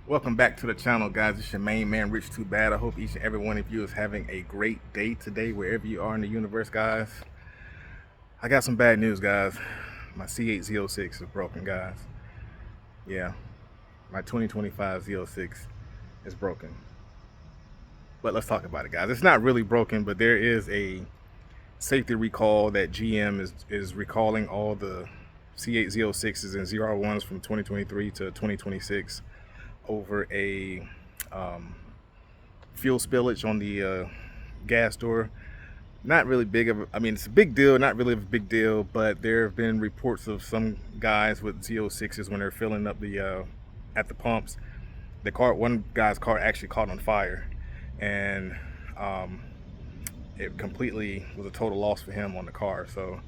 Welcome back to the channel, guys. It's your main man, Rich Too Bad. I hope each and every one of you is having a great day today, wherever you are in the universe, guys. I got some bad news, guys. My C8 Z06 is broken, guys. Yeah, my 2025 Z06 is broken. But let's talk about it, guys. It's not really broken, but there is a safety recall that GM is recalling all the C8 Z06s and ZR1s from 2023 to 2026 over a fuel spillage on the gas door. Not really big of I mean, it's a big deal, not really a big deal, but there have been reports of some guys with Z06s when they're filling up the at the pumps. One guy's car actually caught on fire, and it completely was a total loss for him on the car. So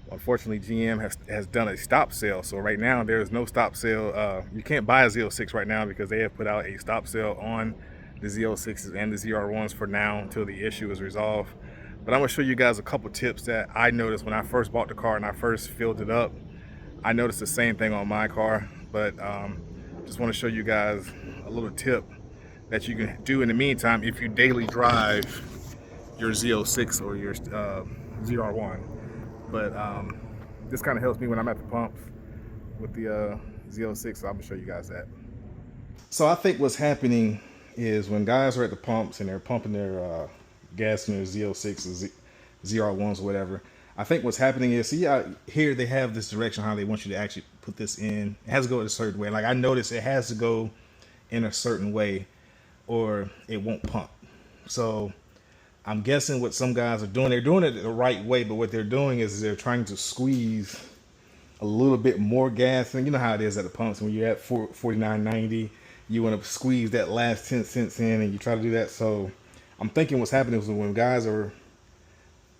unfortunately, GM has done a stop sale. So right now there is no stop sale. You can't buy a Z06 right now because they have put out a stop sale on the Z06s and the ZR1s for now until the issue is resolved. But I'm gonna show you guys a couple tips that I noticed when I first bought the car and I first filled it up. I noticed the same thing on my car, but just want to show you guys a little tip that you can do in the meantime if you daily drive your Z06 or your ZR1. But this kind of helps me when I'm at the pumps with the Z06, so I'm gonna show you guys that. So I think what's happening is when guys are at the pumps and they're pumping their gas in their Z06 or ZR1s or whatever, I think what's happening is, see how here they have this direction how they want you to actually put this in. It has to go a certain way. Like I noticed it has to go in a certain way or it won't pump. So I'm guessing what some guys are doing, they're doing it the right way, but what they're doing is they're trying to squeeze a little bit more gas. And you know how it is at the pumps when you're at $49.90, you want to squeeze that last 10 cents in, and you try to do that. So I'm thinking what's happening is when guys are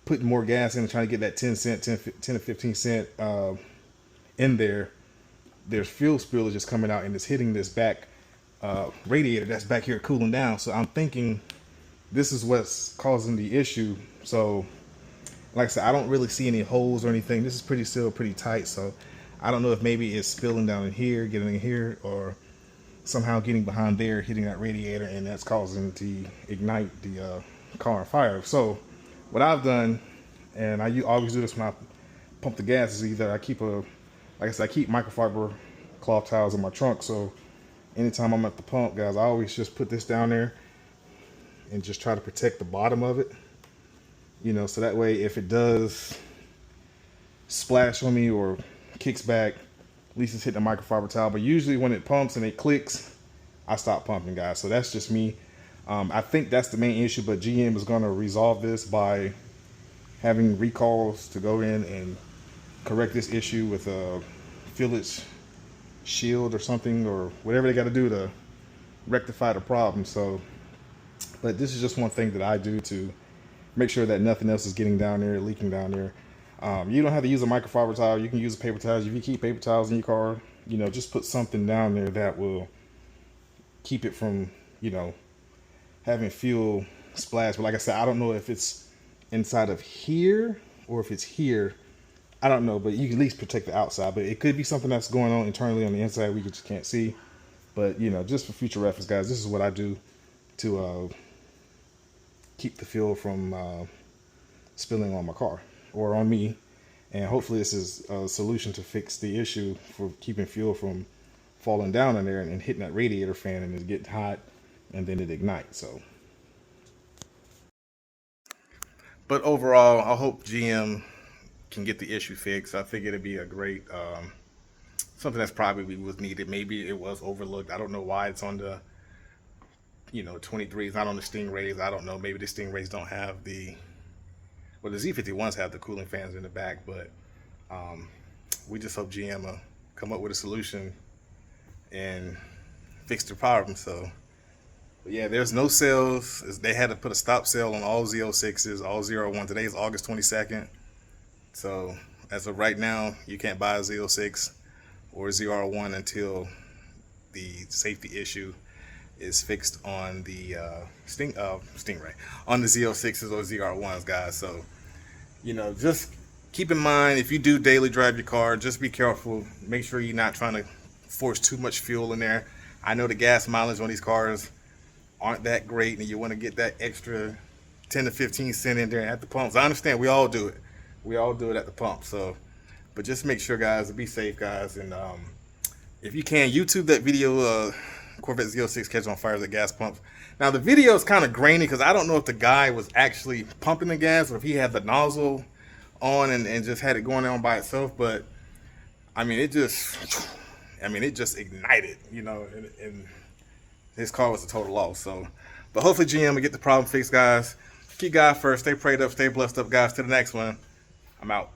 putting more gas in and trying to get that 10 to 15 cent in there, there's fuel spillage just coming out and it's hitting this back radiator that's back here cooling down. So I'm thinking this is what's causing the issue. So like I said, I don't really see any holes or anything. This is still pretty tight. So I don't know if maybe it's spilling down in here, getting in here, or somehow getting behind there, hitting that radiator, and that's causing to ignite the car on fire. So what I've done, and I always do this when I pump the gas, is either I keep like I said, I keep microfiber cloth towels in my trunk. So anytime I'm at the pump, guys, I always just put this down there and just try to protect the bottom of it, you know, so that way if it does splash on me or kicks back, at least it's hitting the microfiber towel. But usually when it pumps and it clicks, I stop pumping, guys. So that's just me. I think that's the main issue, but GM is going to resolve this by having recalls to go in and correct this issue with a spillage shield or something, or whatever they got to do to rectify the problem. So but this is just one thing that I do to make sure that nothing else is getting down there, leaking down there. You don't have to use a microfiber towel. You can use paper towels. If you keep paper towels in your car, you know, just put something down there that will keep it from, you know, having fuel splash. But like I said, I don't know if it's inside of here or if it's here. I don't know, but you can at least protect the outside. But it could be something that's going on internally on the inside we just can't see. But, you know, just for future reference, guys, this is what I do to keep the fuel from spilling on my car or on me, and hopefully this is a solution to fix the issue for keeping fuel from falling down in there and hitting that radiator fan and it get hot and then it ignites. So, but overall, I hope GM can get the issue fixed. I think it'd be a great something that's probably was needed. Maybe it was overlooked. I don't know why it's on the 23s, not on the Stingrays. I don't know. Maybe the Stingrays don't have the Z51s have the cooling fans in the back, but we just hope GM will come up with a solution and fix the problem. So, but yeah, there's no sales. They had to put a stop sale on all Z06s, all ZR1. Today is August 22nd. So as of right now, you can't buy a Z06 or ZR1 until the safety issue is fixed on the Stingray, on the Z06s or ZR1s, guys. So, you know, just keep in mind, if you do daily drive your car, just be careful. Make sure you're not trying to force too much fuel in there. I know the gas mileage on these cars aren't that great, and you want to get that extra 10 to 15 cent in there at the pumps. I understand, we all do it. We all do it at the pump. So, but just make sure, guys, to be safe, guys. And if you can, YouTube that video, Corvette Z06 catch on fires at gas pumps. Now, the video is kind of grainy because I don't know if the guy was actually pumping the gas or if he had the nozzle on and just had it going on by itself. But, I mean, it just ignited, you know, and his car was a total loss. So, but hopefully GM will get the problem fixed, guys. Keep God first. Stay prayed up. Stay blessed up, guys. To the next one. I'm out.